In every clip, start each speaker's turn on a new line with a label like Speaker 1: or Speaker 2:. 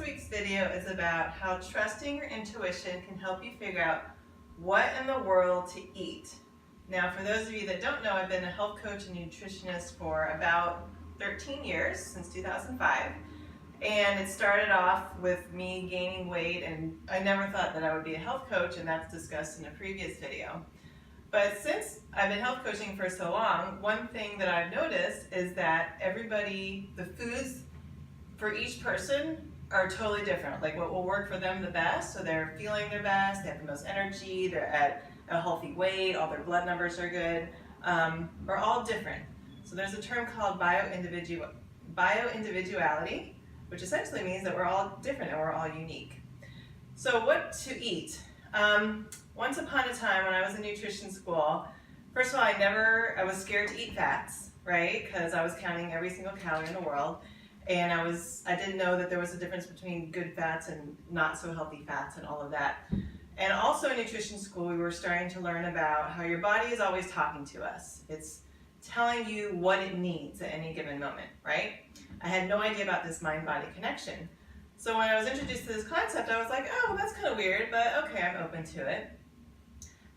Speaker 1: week's video is about how trusting your intuition can help you figure out what in the world to eat. Now, for those of you that don't know, I've been a health coach and nutritionist for about 13 years, since 2005. And it started off with me gaining weight, and I never thought that I would be a health coach, and that's discussed in a previous video. But since I've been health coaching for so long, one thing that I've noticed is that the foods for each person are totally different. Like what will work for them the best, so they're feeling their best, they have the most energy, they're at a healthy weight, all their blood numbers are good, are all different. So there's a term called bioindividuality, which essentially means that we're all different and we're all unique. So what to eat? Once upon a time when I was in nutrition school, first of all, I was scared to eat fats, right? Because I was counting every single calorie in the world. And I didn't know that there was a difference between good fats and not so healthy fats and all of that. And also in nutrition school, we were starting to learn about how your body is always talking to us. It's telling you what it needs at any given moment, right? I had no idea about this mind-body connection. So when I was introduced to this concept, I was like, oh, well, that's kind of weird, but okay, I'm open to it.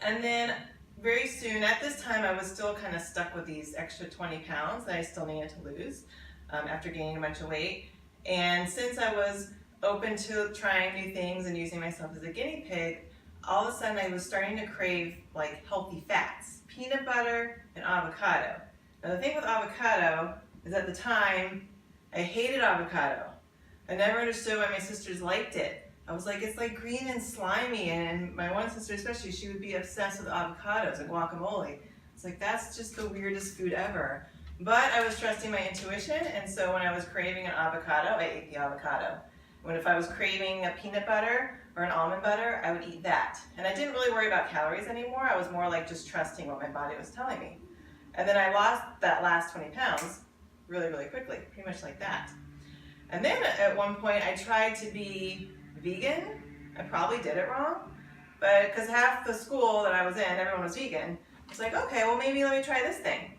Speaker 1: And then very soon, at this time, I was still kind of stuck with these extra 20 pounds that I still needed to lose. After gaining a bunch of weight. And since I was open to trying new things and using myself as a guinea pig, all of a sudden I was starting to crave like healthy fats, peanut butter and avocado. Now the thing with avocado is at the time, I hated avocado. I never understood why my sisters liked it. I was like, it's like green and slimy, and my one sister especially, she would be obsessed with avocados and guacamole. It's like, that's just the weirdest food ever. But I was trusting my intuition, and so when I was craving an avocado, I ate the avocado. If I was craving a peanut butter or an almond butter, I would eat that. And I didn't really worry about calories anymore. I was more like just trusting what my body was telling me. And then I lost that last 20 pounds really, really quickly, pretty much like that. And then at one point I tried to be vegan. I probably did it wrong, but because half the school that I was in, everyone was vegan. I was like, okay, well maybe let me try this thing.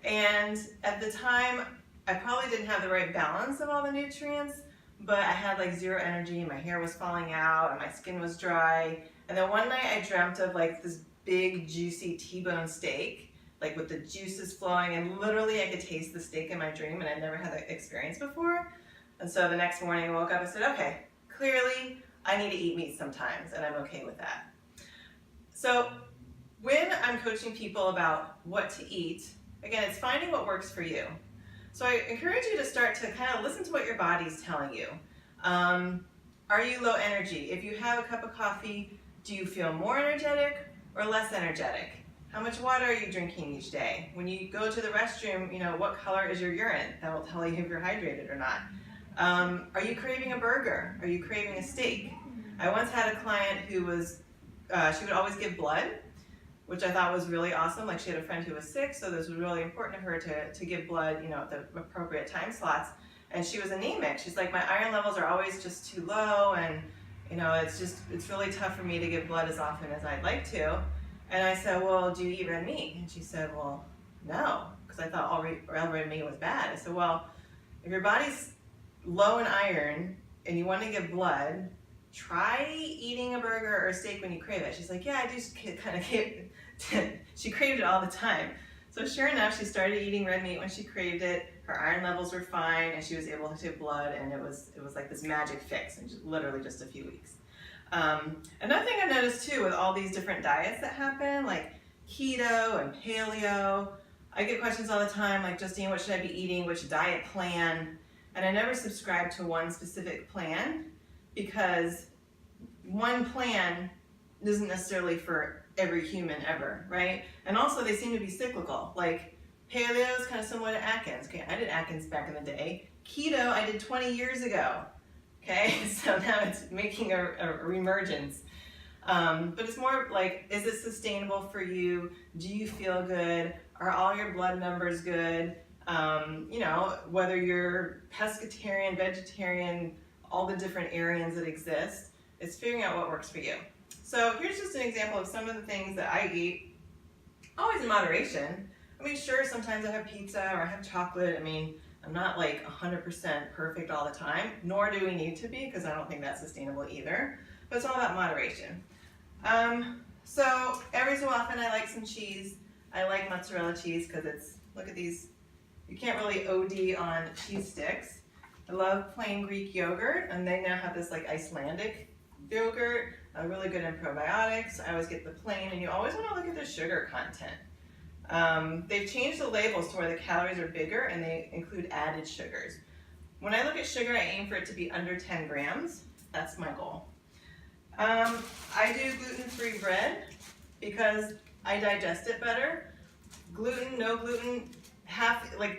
Speaker 1: And at the time, I probably didn't have the right balance of all the nutrients, but I had like zero energy, my hair was falling out, and my skin was dry. And then one night I dreamt of like this big juicy T-bone steak, like with the juices flowing, and literally I could taste the steak in my dream, and I'd never had that experience before. And so the next morning I woke up and said, okay, clearly I need to eat meat sometimes, and I'm okay with that. So when I'm coaching people about what to eat, again, it's finding what works for you. So I encourage you to start to kind of listen to what your body's telling you. Are you low energy? If you have a cup of coffee, do you feel more energetic or less energetic? How much water are you drinking each day? When you go to the restroom, what color is your urine? That will tell you if you're hydrated or not. Are you craving a burger? Are you craving a steak? I once had a client who she would always give blood, which I thought was really awesome. Like she had a friend who was sick, so this was really important to her to give blood, at the appropriate time slots. And she was anemic. She's like, my iron levels are always just too low, and it's really tough for me to give blood as often as I'd like to. And I said, well, do you eat red meat? And she said, well, no, because I thought all red meat was bad. I said, well, if your body's low in iron and you want to give blood, try eating a burger or a steak when you crave it. She's like, yeah, I just kind of she craved it all the time. So sure enough, she started eating red meat when she craved it. Her iron levels were fine, and she was able to give blood, and it was like this magic fix in literally just a few weeks. Another thing I've noticed too with all these different diets that happen, like keto and paleo, I get questions all the time like, Justine, what should I be eating? Which diet plan? And I never subscribe to one specific plan, because one plan isn't necessarily for every human ever, right? And also they seem to be cyclical. Like paleo is kind of similar to Atkins. Okay, I did Atkins back in the day. Keto I did 20 years ago. Okay, so now it's making a reemergence. But it's more like, is it sustainable for you? Do you feel good? Are all your blood numbers good? Whether you're pescatarian, vegetarian, all the different Aryans that exist, it's figuring out what works for you. So here's just an example of some of the things that I eat, always in moderation. I mean, sure, sometimes I have pizza or I have chocolate. I mean, I'm not like 100% perfect all the time, nor do we need to be, because I don't think that's sustainable either. But it's all about moderation. So every so often I like some cheese. I like mozzarella cheese because it's, look at these, you can't really OD on cheese sticks. I love plain Greek yogurt, and they now have this like Icelandic yogurt, really good in probiotics. I always get the plain, and you always want to look at the sugar content. They've changed the labels to where the calories are bigger and they include added sugars. When I look at sugar, I aim for it to be under 10 grams. That's my goal. I do gluten-free bread because I digest it better. Gluten, no gluten,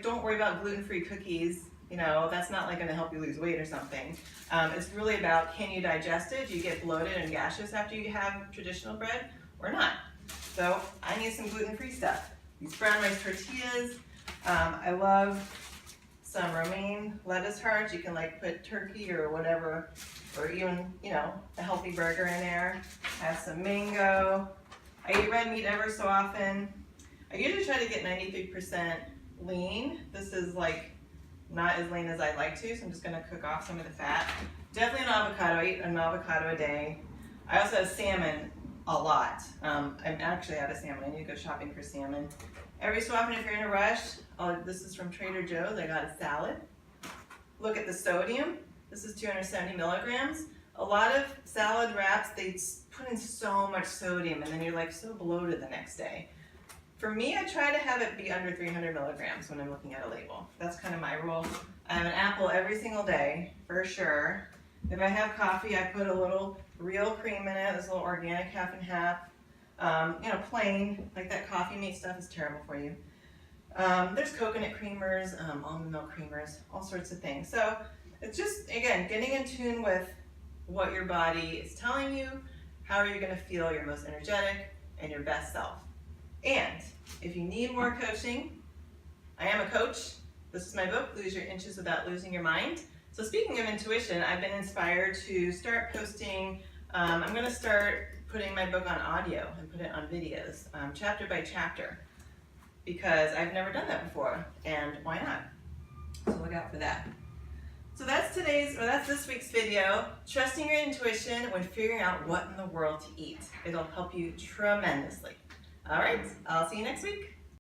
Speaker 1: don't worry about gluten-free cookies. You know, that's not like going to help you lose weight or something. It's really about, can you digest it? Do you get bloated and gaseous after you have traditional bread or not? So I need some gluten-free stuff. These brown rice tortillas. I love some romaine lettuce hearts. You can like put turkey or whatever, or even, you know, a healthy burger in there. I have some mango. I eat red meat ever so often. I usually try to get 93% lean. This is like not as lean as I'd like to, so I'm just gonna cook off some of the fat. Definitely an avocado. I eat an avocado a day. I also have salmon a lot. I'm actually out of salmon. I need to go shopping for salmon. Every so often, if you're in a rush, this is from Trader Joe's. I got a salad. Look at the sodium. This is 270 milligrams. A lot of salad wraps, they put in so much sodium, and then you're like so bloated the next day. For me, I try to have it be under 300 milligrams when I'm looking at a label. That's kind of my rule. I have an apple every single day, for sure. If I have coffee, I put a little real cream in it. This little organic half and half. You know, plain, like that coffee mate stuff is terrible for you. There's coconut creamers, almond milk creamers, all sorts of things. So it's just, again, getting in tune with what your body is telling you, how are you going to feel your most energetic and your best self. And if you need more coaching, I am a coach. This is my book, Lose Your Inches Without Losing Your Mind. So speaking of intuition, I've been inspired to start posting, I'm going to start putting my book on audio and put it on videos, chapter by chapter, because I've never done that before, and why not? So look out for that. So that's this week's video, trusting your intuition when figuring out what in the world to eat. It'll help you tremendously. All right, I'll see you next week.